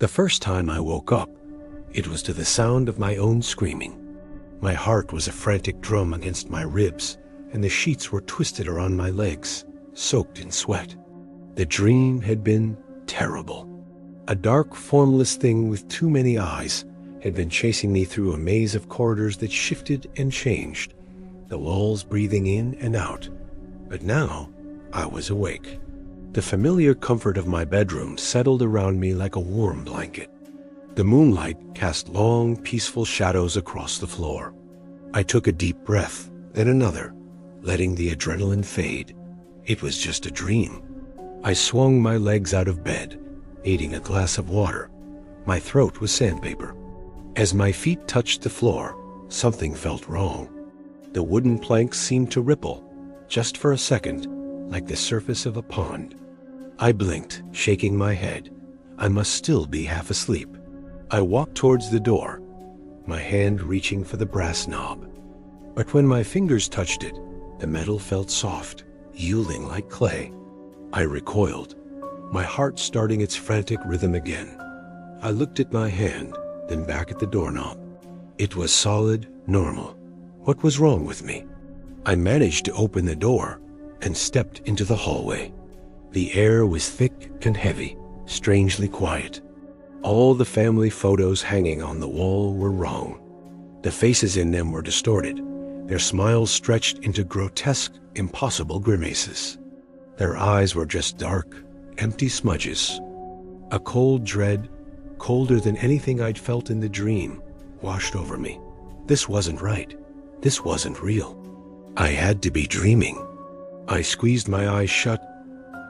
The first time I woke up, it was to the sound of my own screaming. My heart was a frantic drum against my ribs, and the sheets were twisted around my legs, soaked in sweat. The dream had been terrible. A dark, formless thing with too many eyes had been chasing me through a maze of corridors that shifted and changed, the walls breathing in and out. But now I was awake. The familiar comfort of my bedroom settled around me like a warm blanket. The moonlight cast long, peaceful shadows across the floor. I took a deep breath, then another, letting the adrenaline fade. It was just a dream. I swung my legs out of bed, needing a glass of water. My throat was sandpaper. As my feet touched the floor, something felt wrong. The wooden planks seemed to ripple, just for a second, like the surface of a pond. I blinked, shaking my head. I must still be half asleep. I walked towards the door, my hand reaching for the brass knob. But when my fingers touched it, the metal felt soft, yielding like clay. I recoiled, my heart starting its frantic rhythm again. I looked at my hand, then back at the doorknob. It was solid, normal. What was wrong with me? I managed to open the door and stepped into the hallway. The air was thick and heavy, strangely quiet. All the family photos hanging on the wall were wrong. The faces in them were distorted, their smiles stretched into grotesque, impossible grimaces. Their eyes were just dark, empty smudges. A cold dread, colder than anything I'd felt in the dream, washed over me. This wasn't right. This wasn't real. I had to be dreaming. I squeezed my eyes shut,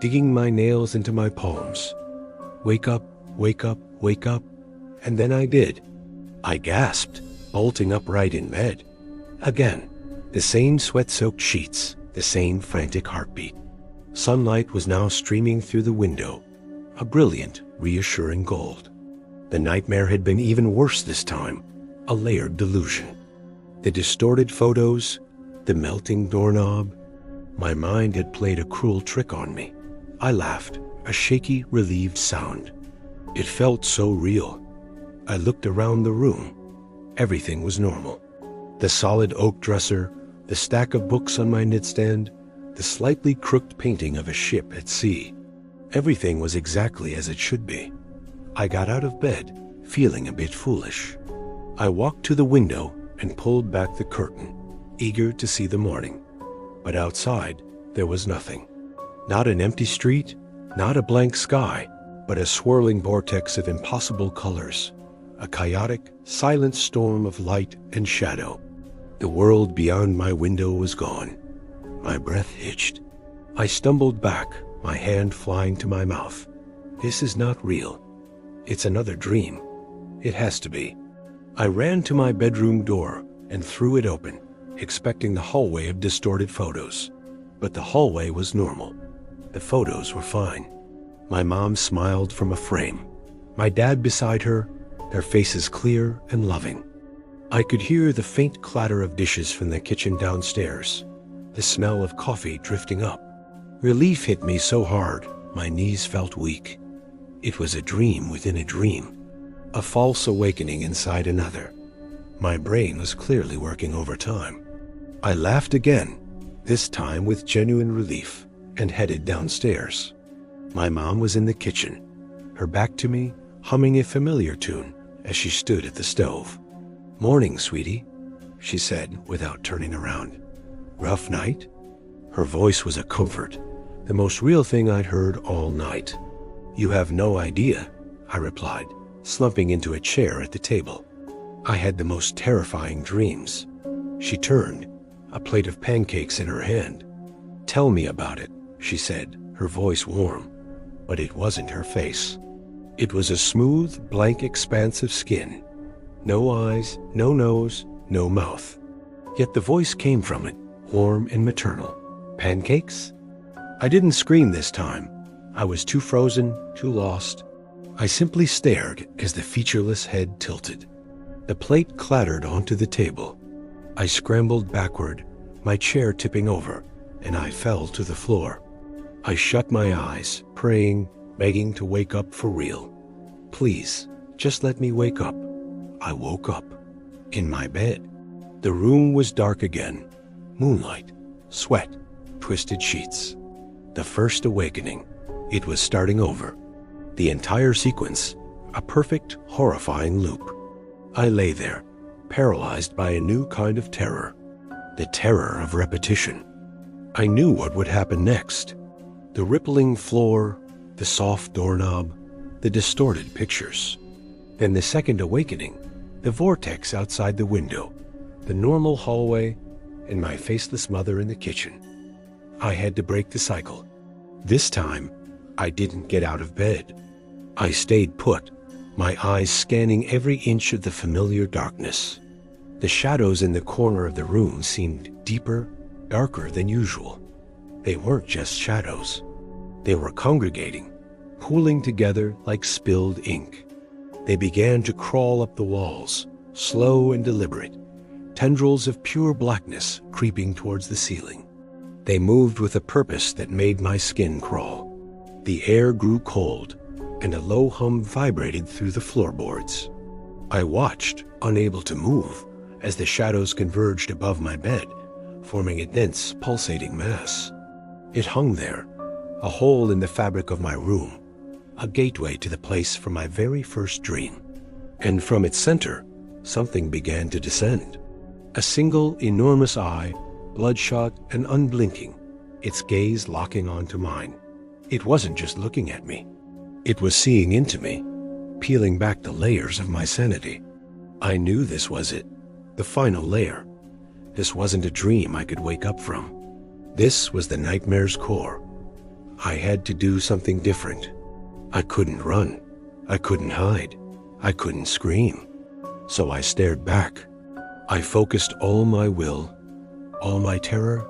digging my nails into my palms. Wake up, wake up, wake up. And then I did. I gasped, bolting upright in bed. Again, the same sweat-soaked sheets, the same frantic heartbeat. Sunlight was now streaming through the window, a brilliant, reassuring gold. The nightmare had been even worse this time, a layered delusion. The distorted photos, the melting doorknob. My mind had played a cruel trick on me. I laughed, a shaky, relieved sound. It felt so real. I looked around the room. Everything was normal. The solid oak dresser, the stack of books on my nightstand, the slightly crooked painting of a ship at sea. Everything was exactly as it should be. I got out of bed, feeling a bit foolish. I walked to the window and pulled back the curtain, eager to see the morning. But outside, there was nothing. Not an empty street, not a blank sky, but a swirling vortex of impossible colors, a chaotic, silent storm of light and shadow. The world beyond my window was gone. My breath hitched. I stumbled back, my hand flying to my mouth. This is not real. It's another dream. It has to be. I ran to my bedroom door and threw it open, expecting the hallway of distorted photos. But the hallway was normal. The photos were fine. My mom smiled from a frame. My dad beside her, their faces clear and loving. I could hear the faint clatter of dishes from the kitchen downstairs, the smell of coffee drifting up. Relief hit me so hard, my knees felt weak. It was a dream within a dream, a false awakening inside another. My brain was clearly working overtime. I laughed again, this time with genuine relief, and headed downstairs. My mom was in the kitchen, her back to me, humming a familiar tune as she stood at the stove. "Morning, sweetie," she said without turning around. "Rough night?" Her voice was a comfort, the most real thing I'd heard all night. "You have no idea," I replied, slumping into a chair at the table. I had the most terrifying dreams. She turned, a plate of pancakes in her hand. "Tell me about it," she said, her voice warm. But it wasn't her face. It was a smooth, blank expanse of skin. No eyes, no nose, no mouth. Yet the voice came from it, warm and maternal. "Pancakes?" I didn't scream this time. I was too frozen, too lost. I simply stared as the featureless head tilted. The plate clattered onto the table. I scrambled backward, my chair tipping over, and I fell to the floor. I shut my eyes, praying, begging to wake up for real. Please, just let me wake up." I woke up. In my bed. The room was dark again. Moonlight, sweat, twisted sheets. The first awakening. It was starting over. The entire sequence, a perfect, horrifying loop. I lay there, paralyzed by a new kind of terror. The terror of repetition. I knew what would happen next. The rippling floor, the soft doorknob, the distorted pictures. Then the second awakening, the vortex outside the window, the normal hallway, and my faceless mother in the kitchen. I had to break the cycle. This time, I didn't get out of bed. I stayed put, my eyes scanning every inch of the familiar darkness. The shadows in the corner of the room seemed deeper, darker than usual. They weren't just shadows. They were congregating, pooling together like spilled ink. They began to crawl up the walls, slow and deliberate, tendrils of pure blackness creeping towards the ceiling. They moved with a purpose that made my skin crawl. The air grew cold, and a low hum vibrated through the floorboards. I watched, unable to move, as the shadows converged above my bed, forming a dense, pulsating mass. It hung there, a hole in the fabric of my room, a gateway to the place from my very first dream. And from its center, something began to descend. A single enormous eye, bloodshot and unblinking, its gaze locking onto mine. It wasn't just looking at me. It was seeing into me, peeling back the layers of my sanity. I knew this was it, the final layer. This wasn't a dream I could wake up from. This was the nightmare's core. I had to do something different. I couldn't run. I couldn't hide. I couldn't scream. So I stared back. I focused all my will, all my terror,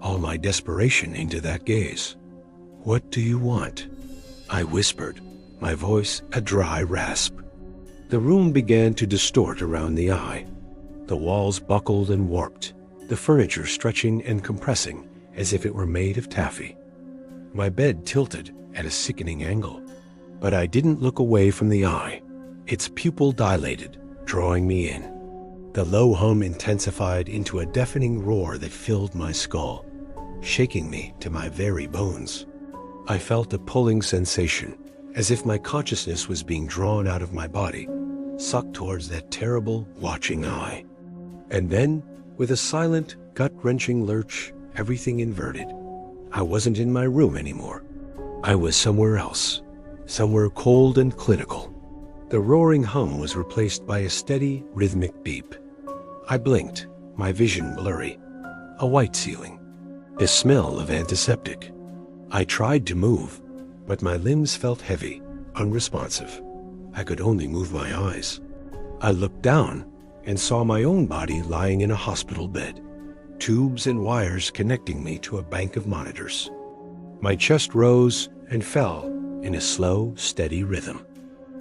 all my desperation into that gaze. "What do you want?" I whispered, my voice a dry rasp. The room began to distort around the eye. The walls buckled and warped, the furniture stretching and compressing as if it were made of taffy. My bed tilted at a sickening angle, but I didn't look away from the eye. Its pupil dilated, drawing me in. The low hum intensified into a deafening roar that filled my skull, shaking me to my very bones. I felt a pulling sensation, as if my consciousness was being drawn out of my body, sucked towards that terrible, watching eye. And then, with a silent, gut-wrenching lurch, everything inverted. I wasn't in my room anymore. I was somewhere else, somewhere cold and clinical. The roaring hum was replaced by a steady, rhythmic beep. I blinked, my vision blurry. A white ceiling. The smell of antiseptic. I tried to move, but my limbs felt heavy, unresponsive. I could only move my eyes. I looked down and saw my own body lying in a hospital bed, tubes and wires connecting me to a bank of monitors. My chest rose and fell in a slow, steady rhythm.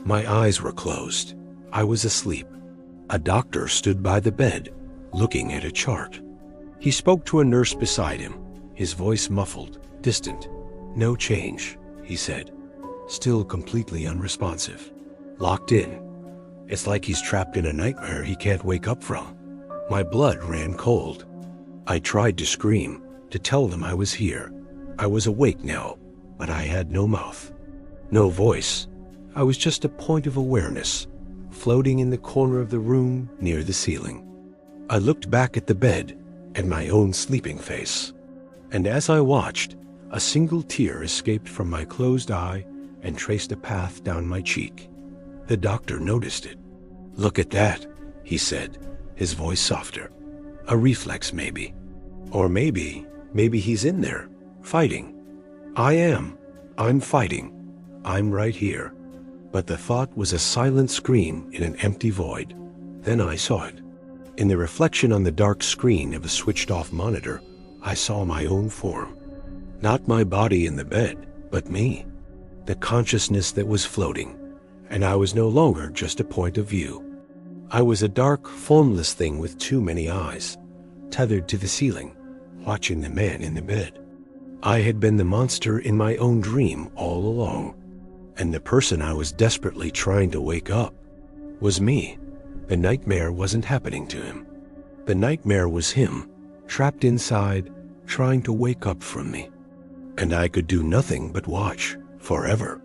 My eyes were closed. I was asleep. A doctor stood by the bed, looking at a chart. He spoke to a nurse beside him, his voice muffled, distant. "No change," he said, still completely unresponsive. Locked in. It's like he's trapped in a nightmare he can't wake up from. My blood ran cold. I tried to scream, to tell them I was here. I was awake now, but I had no mouth, no voice. I was just a point of awareness, floating in the corner of the room near the ceiling. I looked back at the bed, at my own sleeping face. And as I watched, a single tear escaped from my closed eye and traced a path down my cheek. The doctor noticed it. "Look at that," he said, his voice softer. "A reflex, maybe. Or maybe he's in there, fighting. I am. I'm fighting. I'm right here." But the thought was a silent scream in an empty void. Then I saw it. In the reflection on the dark screen of a switched-off monitor, I saw my own form. Not my body in the bed, but me. The consciousness that was floating. And I was no longer just a point of view. I was a dark, formless thing with too many eyes, tethered to the ceiling, watching the man in the bed. I had been the monster in my own dream all along. And the person I was desperately trying to wake up was me. The nightmare wasn't happening to him. The nightmare was him, trapped inside, trying to wake up from me. And I could do nothing but watch, forever,